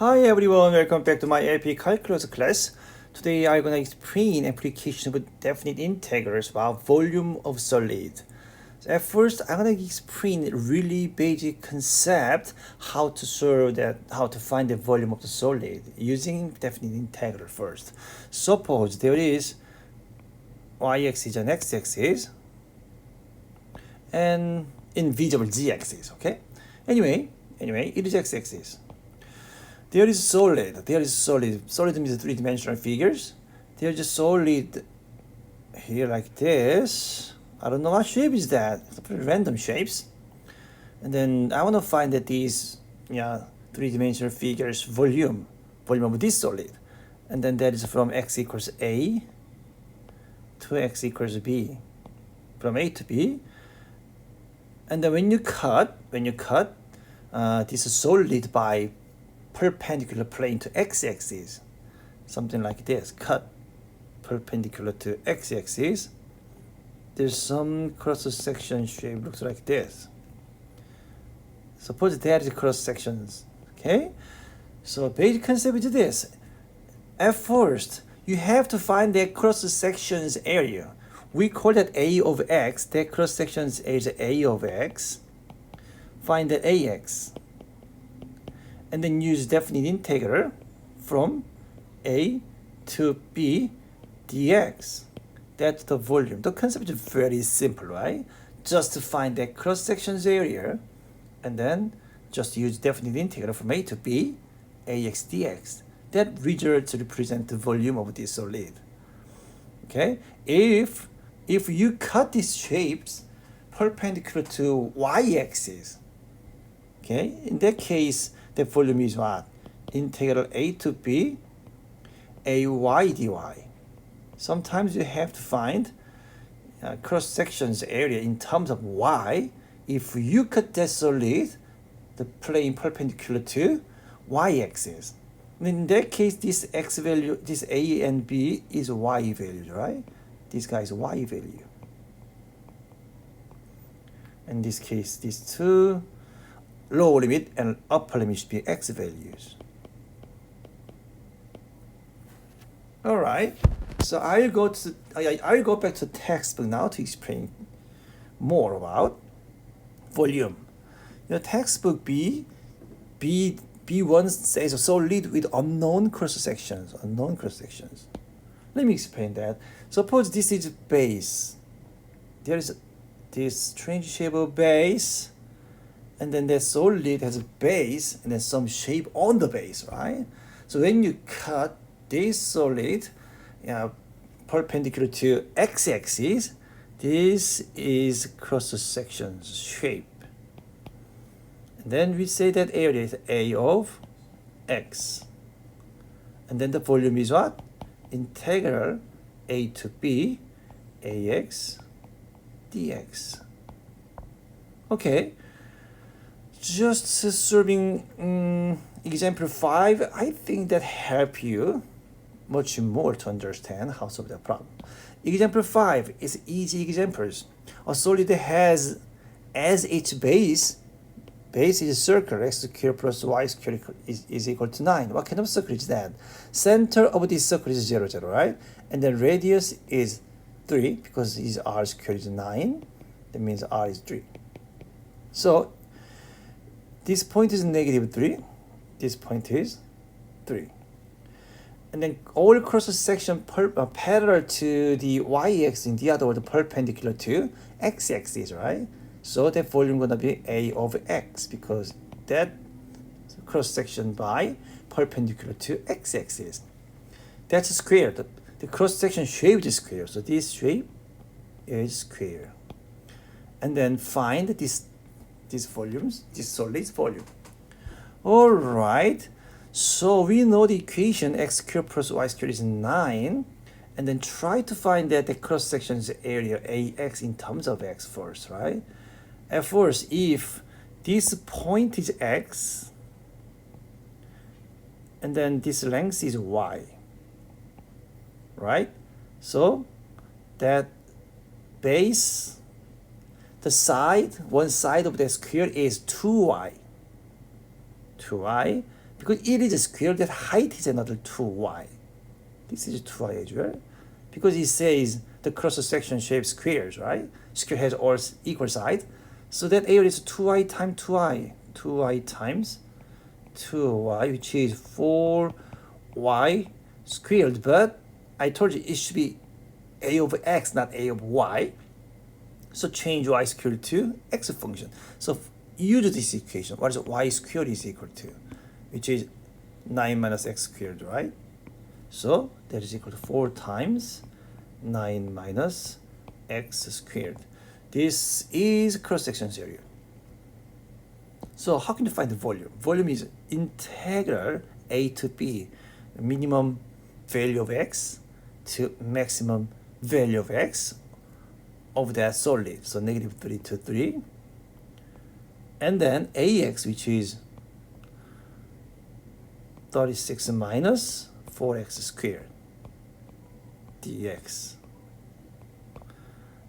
Hi everyone, welcome back to my LP Calculus class. Today I'm going to explain application of definite integrals about volume of solid. So at first I'm going to explain really basic concept how to solve that, how to find the volume of the solid using definite integral first. Suppose there is y-axis and x-axis and invisible z-axis, okay? Anyway, it is x-axis. There is solid. Solid means three-dimensional figures. There is a solid here like this. I don't know what shape is that. It's pretty random shapes. And then I want to find that these three-dimensional figures volume of this solid. And then that is from x equals a to x equals b. From a to b. And then when you cut this solid by perpendicular plane to x-axis, something like this, cut perpendicular to x-axis, there's some cross-section shape looks like this. Suppose that is cross-sections, okay? So basic concept is this. At first, you have to find the cross-sections area. We call that a of x, that cross-sections is a of x. Find the ax. And then use definite integral from a to b dx. That's the volume. The concept is very simple, right? Just to find the cross-sections area, and then just use definite integral from a to b, ax dx. That results represent the volume of this solid. Okay? If you cut these shapes perpendicular to y-axis, okay, in that case, the volume is what? Integral a to b, ay dy. Sometimes you have to find cross-sections area in terms of y. If you cut that solid, the plane perpendicular to y-axis. In that case, this x value, this a and b is y value, right? This guy is y value. In this case, these two lower limit and upper limit should be x values. All right. So I'll go back to textbook now to explain more about volume. Your textbook B1 says a solid with unknown cross sections. Let me explain that. Suppose this is base. There is this strange shape of base. And then that solid has a base and then some shape on the base, right? So when you cut this solid perpendicular to x-axis, this is cross-section shape. And then we say that area is a of x. And then the volume is what? Integral a to b ax dx. Okay. Just solving example 5, I think that help you much more to understand how to solve that problem. Example 5 is easy examples. A solid has as its base is a circle, x squared plus y squared is equal to 9. What kind of circle is that? Center of this circle is 0, 0, right? And then radius is 3 because his r squared is 9. That means r is 3. So this point is -3. This point is 3. And then all cross-section parallel to the y-axis, in the other word, perpendicular to x-axis, right? So that volume gonna be a of x because that cross-section by perpendicular to x-axis. That's a square. The cross-section shape is square. So this shape is square. And then find these volumes, this solid's volume. All right. So we know the equation x squared plus y squared is 9. And then try to find that the cross-section's area ax in terms of x first, right? At first, if this point is x, and then this length is y, right? So that base, one side of the square is 2y. because it is a square, that height is another 2y. This is 2y as well. Because it says the cross-section shape squares, right? Square has all equal sides. So that area is 2y times 2y. 2y times 2y, which is 4y squared. But I told you it should be a of x, not a of y. So change y squared to x function. So use this equation. What is y squared is equal to? Which is 9 minus x squared, right? So that is equal to 4 times 9 minus x squared. This is cross-section area. So how can you find the volume? Volume is integral a to b, minimum value of x to maximum value of x of that solid. So negative 3 to 3. And then ax, which is 36 minus 4x squared dx.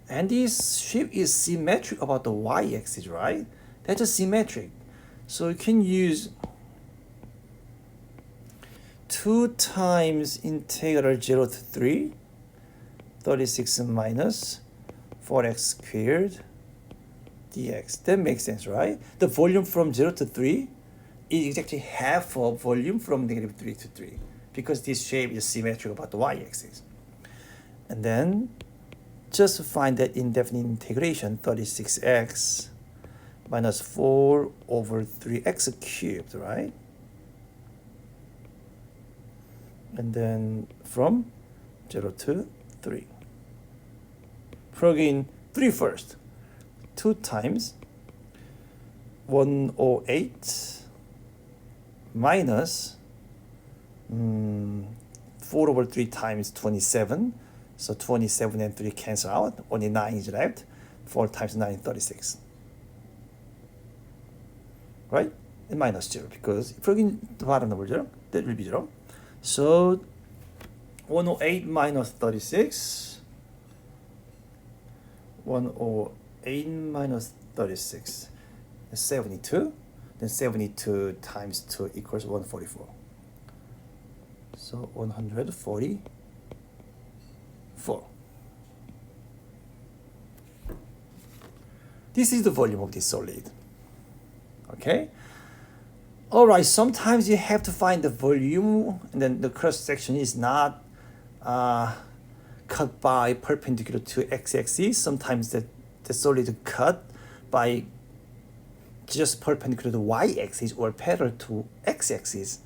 And this shape is symmetric about the y-axis, right? That's a symmetric. So you can use 2 times integral 0 to 3, 36 minus 4x squared dx. That makes sense, right? The volume from 0 to 3 is exactly half of volume from negative 3 to 3, because this shape is symmetric about the y-axis. And then just find that indefinite integration, 36x minus 4 over 3x cubed, right? And then from 0 to 3. Plug in 3 first. 2 times 108 minus 4 over 3 times 27. So 27 and 3 cancel out. Only 9 is left. 4 times 9, 36. Right? And minus 0, because if you plug in the bottom number 0, that will be 0. So 108 minus 36. 108 minus 36 is 72. Then 72 times 2 equals 144. So 144. This is the volume of this solid. Okay? All right, sometimes you have to find the volume, and then the cross section is not cut by perpendicular to x-axis. Sometimes the solid cut by just perpendicular to y-axis or parallel to x-axis.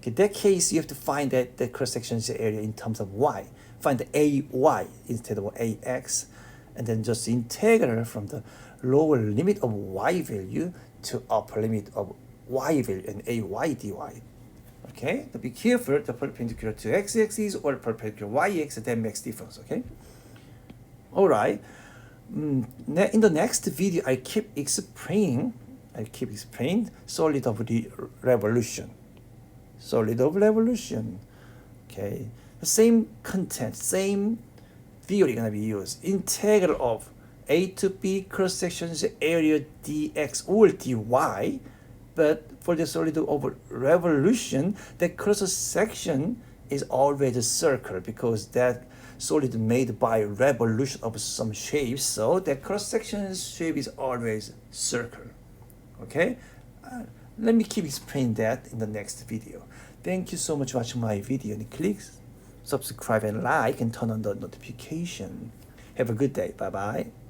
In that case, you have to find that the cross-section area in terms of y. Find the ay instead of ax, and then just integral from the lower limit of y value to upper limit of y value and ay dy. Okay, so be careful, the perpendicular to x-axis or perpendicular y-axis, that makes difference. Okay. All right. In the next video, I keep explaining solid of the revolution. Solid of revolution. Okay, the same content, same theory gonna be used. Integral of a to b cross sections area dx or dy, but for the solid of revolution, the cross section is always a circle, because that solid made by revolution of some shapes, so the cross section shape is always circle. Okay, let me keep explaining that in the next video. Thank you so much for watching my video, and click subscribe and like and turn on the notification. Have a good day. Bye bye.